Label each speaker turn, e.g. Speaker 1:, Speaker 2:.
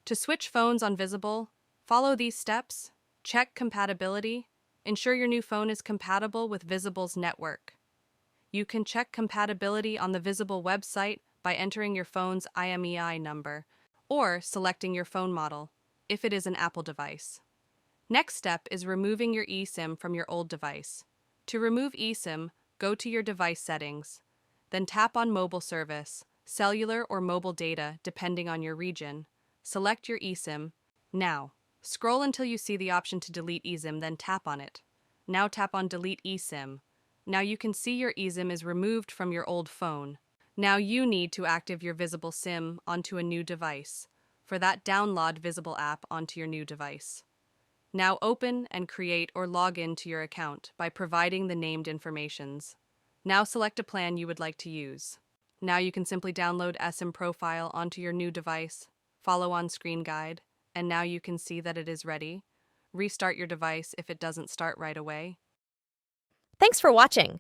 Speaker 1: To switch phones on Visible, follow these steps. Check compatibility. Ensure your new phone is compatible with Visible's network. You can check compatibility on the Visible website by entering your phone's IMEI number or selecting your phone model, if it is an Apple device. Next step is removing your eSIM from your old device. To remove eSIM, go to your device settings. Then tap on Mobile Service, cellular or mobile data depending on your region. Select your eSIM. Now, scroll until you see the option to delete eSIM, then tap on it. Now tap on Delete eSIM. Now you can see your eSIM is removed from your old phone. Now you need to active your Visible SIM onto a new device. For that, download Visible app onto your new device. Now open and create or log in to your account by providing the named informations. Now select a plan you would like to use. Now you can simply download eSIM profile onto your new device, follow on screen guide, and now you can see that it is ready. Restart your device if it doesn't start right away.
Speaker 2: Thanks for watching.